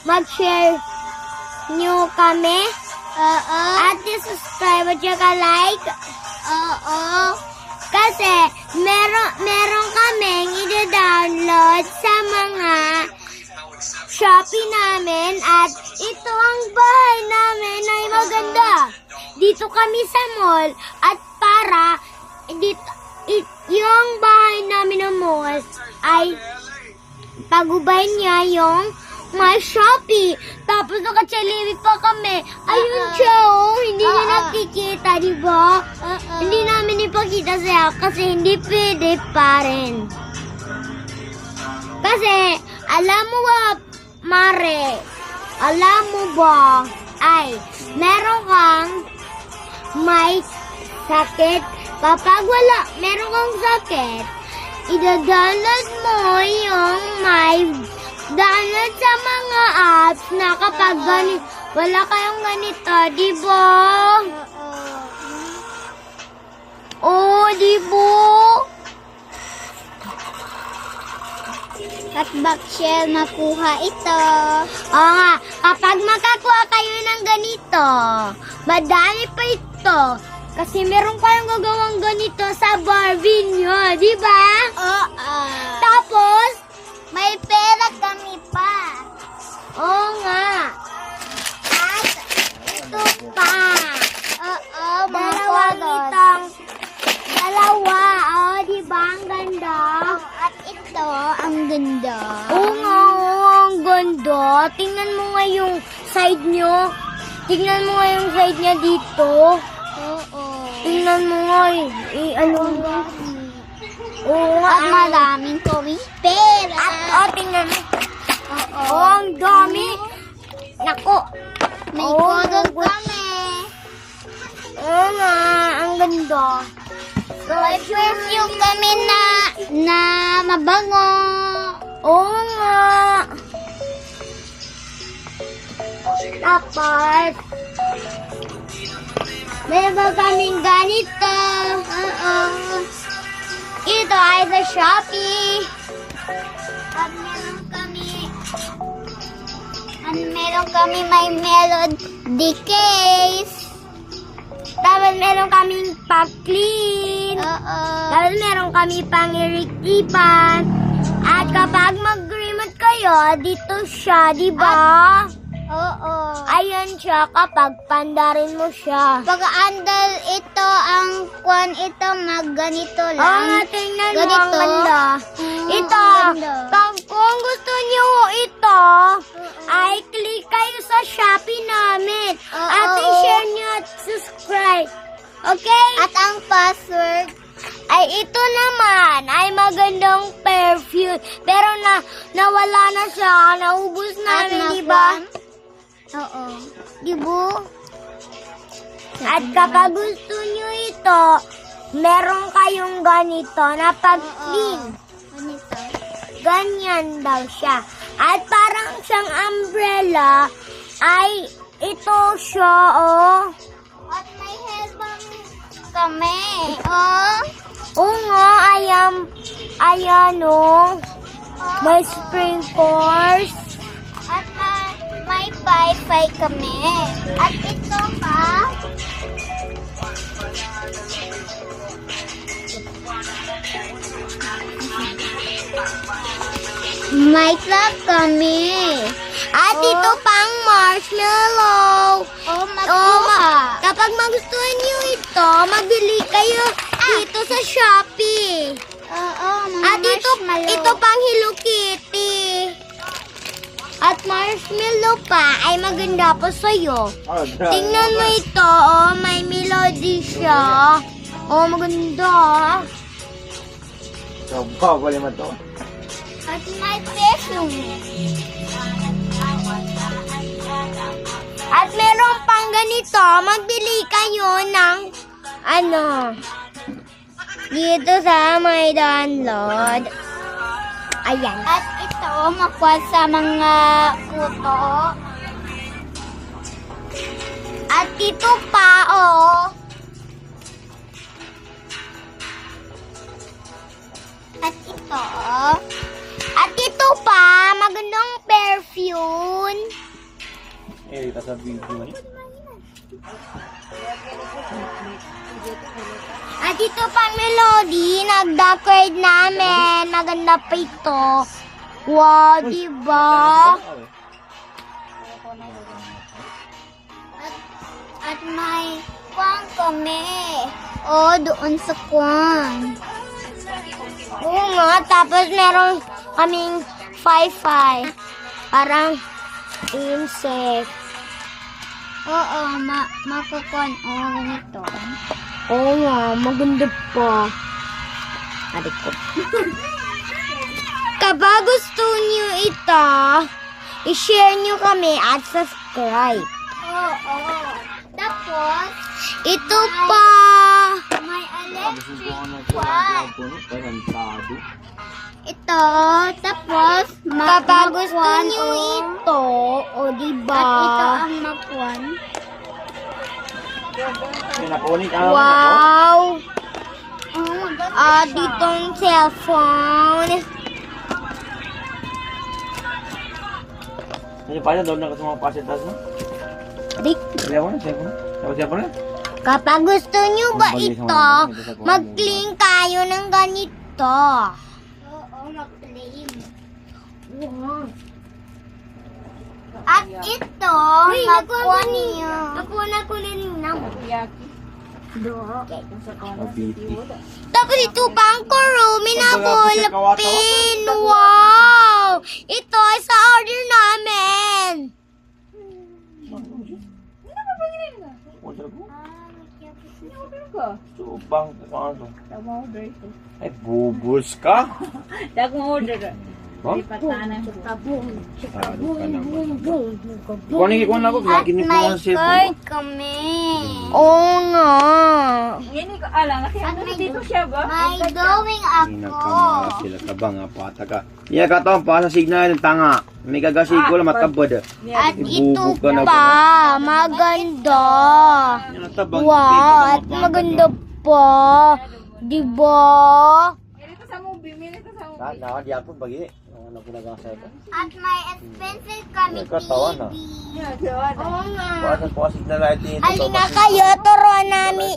mag-share nyo kami. Oo. At subscribe at saka like. Oo. Kasi meron kaming i-download sa mga Shopee namin. At ito ang bahay namin ay maganda. Dito kami sa mall. At para yung bahay namin na mall ay pagubahin niya yung my Shopee. Tapos nakatsaliwi pa kami. Ayun siya, oh. Hindi niya nakikita, di ba? Hindi namin ipakita sa'yo kasi hindi pwede pa rin. Kasi, alam mo ba, Mare, alam mo ba, ay, meron kang may sakit. Kapag meron kang sakit, i-download mo yung may download sa mga apps na kapag wala kayong ganito, di ba? Oo, di ba? At bakshell makuha ito. Oo nga, kapag makakuha kayo ng ganito, madami pa ito. Kasi meron kayong gagawang ganito sa Barbie nyo, di ba? Oo. Tapos, May pera kami pa. oo nga. At ito pa. Oo, mga Dalawang kulot. itong dalawa. Oh, di ba? Ang ganda. At ito, ang ganda. Oo nga, oh, ang ganda. Tingnan mo nga yung side nyo. Tingnan mo nga yung side niya dito. Oo. Tingnan mo nga ano nga. Oo nga. At maraming kaming pera. At, oh, tingnan mo. Oo. Oh, ang dami. Naku. May Oo, kulot good. kami. Oo nga, ang ganda. May perfume kami na mabango. Oo nga. Tapos, meron kaming ganito. Oo. Ito ay sa Shopee. At meron kami may melody case. Tapos meron kaming pag-clean. Oo. Tapos meron kami pang-iriktipan. At kapag mag-remote kayo, dito siya, di ba? Oo. Ayan siya kapag pandarin mo siya. Pag andal ito, ang kwan ito, ganito Oo lang. nga, tingnan mo, ang Ganito. ganda. Mm, Ito, ang ganda. kung gusto niyo ito, ay click kayo sa Shopee namin. Oo, At oo. i-share niyo at subscribe. Okay? At ang password, Ay ito naman ay magandang perfume. Pero nawala na siya. Naubos namin, di ba? Oo. Di ba? At kapag gusto nyo ito, meron kayong ganito na pag-clean. Ganito. Ganyan daw siya. At parang siyang umbrella ay ito siya, oh. At may hairband kami. Oh. Oo nga, ayan, oh. May sprinkles. At may Wi-Fi kami. At ito pa. May club kami. At ito pang marshmallow. Oh, makuha. Kapag magustuhan niyo ito, magbili kayo dito sa Shopee. Oo, mga At marshmallow. ito pang Hello Kitty. At marshmallow pa ay maganda pa sa'yo. Tingnan mo ito, oh, may melody siya. Oh, maganda. Bawal naman to. At may perfume. At meron pang ganito, magbili kayo ng dito sa may download. Ayan. At ito, makuha sa mga kuto. At ito pa, oh. At ito, At ito pa, magandang perfume. Eh, kita sa video ni. At ito pang Melody, nag-decorate namin. Maganda pa ito. Wow, diba? At may kwan kami. Oh, doon sa kwan. Oo nga, tapos meron kaming fi-fi. Parang insect. Oo, makukon. Oo, ganito. Oo nga, maganda pa. Adik ko. Kapag gusto niyo ito, i-share niyo kami at subscribe. Oo. Tapos, Ito pa. may electric Parang fan. tado. Ito, tapos, Kapag gusto makwan, niyo oh. ito, o diba? At ito ang makwan. Pinakunik ako. Wow! Oh my God. Ditong cellphone. Ano pa doon na kasi mga pasetas no? Adik. Siya mo na, siya mo na. Siya mo na. Kapag gusto niyo ba Balik ito, sa mga- mag-clean kayo ng ganito. Oo, mag-flame. At ito, magkuha niyo. Nakuha na ko rin ng Mabiti. Tapos ito pang kurumi na ballpen. Wow! Ito ay sa order namin. Subang ano? Ay, bubus ka? Oh? Kunin ko na ako, At gagawin ko may na sa card kami. Oo nga. May going ako. sila kabang pata ka. Iya ka to pa sa signal ng tanga. May gagasig ko lang matabad. At ito Ibubog ka na pa, maganda. Yan ang tabang. Wow, at maganda pa. Diba? Na, di ako bagi. Ano ko nagasa ito? At may expensive kami Nagkatawa na. Oo nga. Paano ko signal light dito? Halina kayo, turuan namin